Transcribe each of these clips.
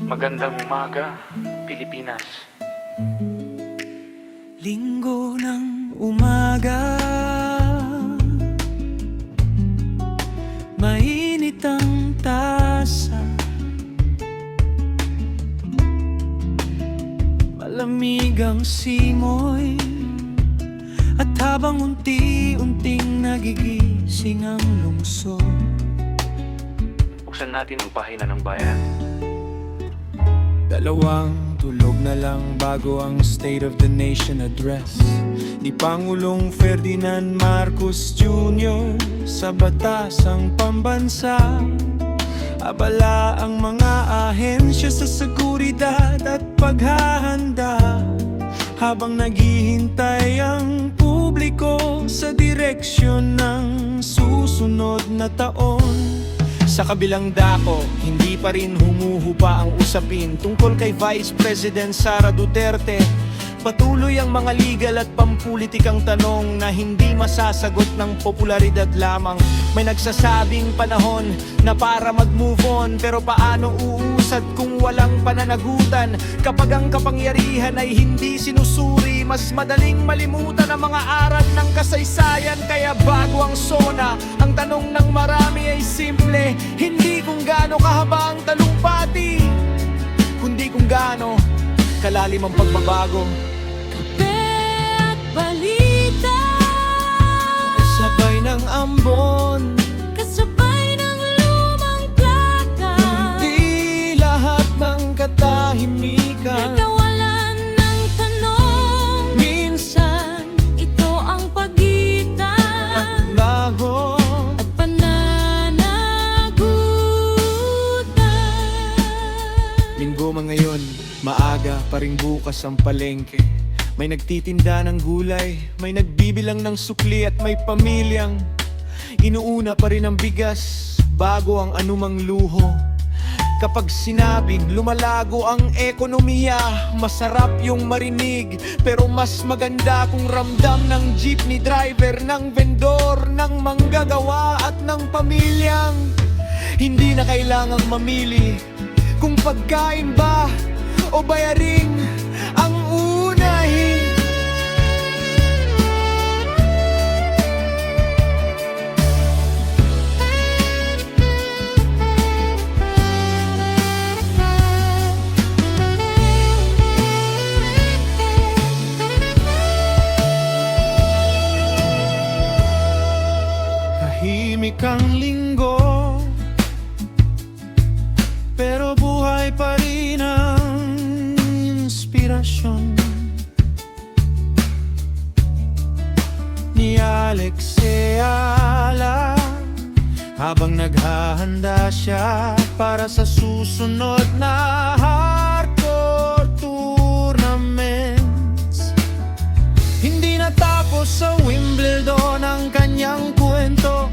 Magandang umaga, Pilipinas. Linggo ng umaga, mainit ang tasa, malamig ang simoy, at habang unti-unting nagigising ang lungsod, Buksan natin ang pahina ng bayan. dalawang tulog na lang bago ang State of the Nation Address ni Pangulong Ferdinand Marcos Jr. sa batasang pambansa. Abala ang mga ahensya sa seguridad at paghahanda, habang naghihintay ang publiko sa direksyon ng susunod na taon. Sa kabilang dako, hindi pa rin humuhupa ang usapin tungkol kay Vice President Sara Duterte. Patuloy ang mga legal at pampulitikang tanong na hindi masasagot ng popularidad lamang. May nagsasabing panahon na para mag-move on, pero paano uusad kung walang pananagutan? Kapag ang kapangyarihan ay hindi sinusuri, mas madaling malimutan ang mga aral ng kasaysayan. Kaya bago ang SONA, ang tanong ng marami ay simple, hindi kung gaano kahaba ang talumpati, kundi kung gaano kalalim ang pagbabago. Balita, Sabay ng ambon, kasabay ng lumang plaka, di lahat ng katahimikan. nagawalan ng tanong, Minsan ito ang pagitan bago, at pananagutan. linggo man ngayon, maaga pa rin bukas ang palengke. May nagtitinda ng gulay, may nagbibilang ng sukli, at may pamilyang inuuna pa rin ang bigas bago ang anumang luho. Kapag sinabing lumalago ang ekonomiya, masarap yung marinig, pero mas maganda kung ramdam ng jeepney driver, ng vendor, ng manggagawa at ng pamilyang hindi na kailangang mamili kung pagkain ba o bayaring ang unahin. Tahimik ang linggo, pero buhay pa rin ang inspirasyon ni Alex Eala, habang naghahanda siya para sa susunod na hardcore tournaments. Hindi natapos sa Wimbledon ang kanyang kwento,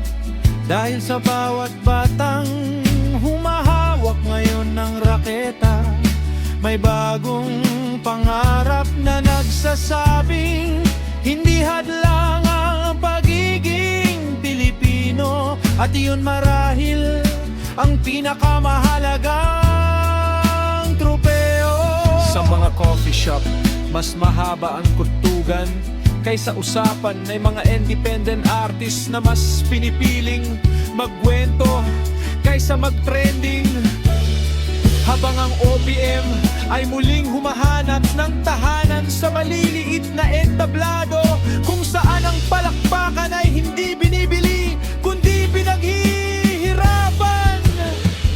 dahil sa bawat batang humahawak ngayon ng raketa, may bagong pangarap na nagsasabing hindi hadlang ang pagiging Pilipino. At iyon marahil ang pinakamahalagang tropeo. Sa mga coffee shop, mas mahaba ang kutugan kaysa usapan ay mga independent artists na mas pinipiling magkwento kaysa mag-trending, habang ang OPM ay muling humahanap ng tahanan sa maliliit na entablado, kung saan ang palakpakan ay hindi binibili kundi pinaghihirapan.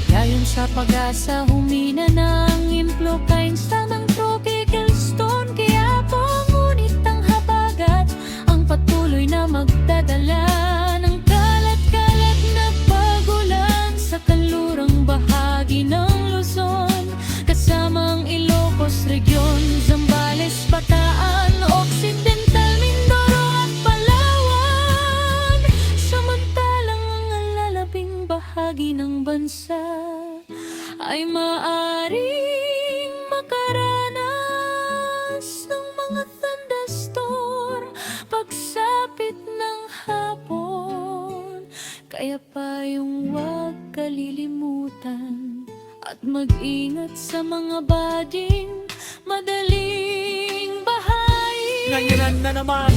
Gayon sa pag-asa, humina ng influenza ng tropical storm. Kaya po ngunit ang habagat ang patuloy na magdadala ng kalat-kalat na pagulan sa kanlurang bahagi ng Luzon, kasamang Ilocos Region, Zambales, Bataan, Occidental, Mindoro at Palawan. Samantalang ang lalabing bahagi ng bansa ay maaring makaranas ng mga thunderstorm pagsapit ng hapon. Kaya pa tayong huwag kalilimutan at mag-ingat sa mga bading madaling bahayin. Ngayon na naman,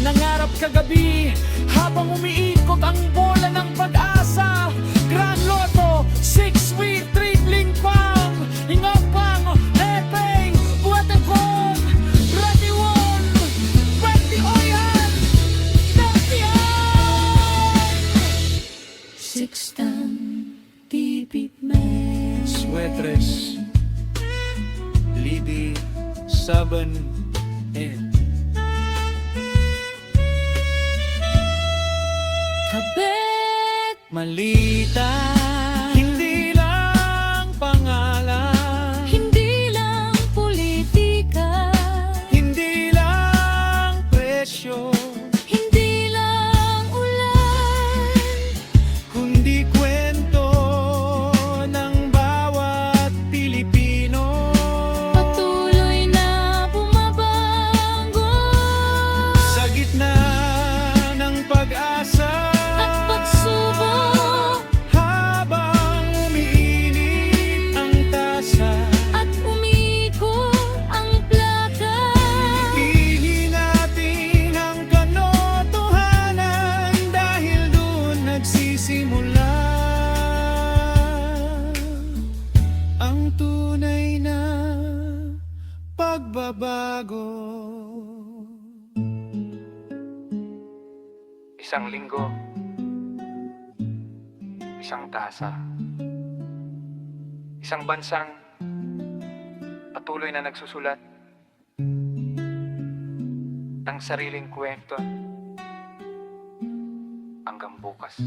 nangarap kagabi habang umiikot ang bola ng pag-asa. Grand Lotto, 6 with tripling pang, ingapang, epeng, buwatakon, ratiwon, pwede oyan, napiyan. Sixtan, tipit men. Sweatres, Libby, Saban, and Kabet, Malita. Hindi lang pangalan, hindi lang politika, hindi lang presyo, hindi lang ulan, kundi kwento ng bawat Pilipino. patuloy na bumabago Sa gitna ng pag-asa at pagsubok habang umiinit ang tasa, at umikot ang plaka. pili natin ang katotohanan dahil doon nagsisimula ang tunay na pagbabago. Isang linggo, isang tasa, isang bansang patuloy na nagsusulat ng sariling kwento hanggang bukas.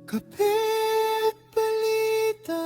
Kapit balita.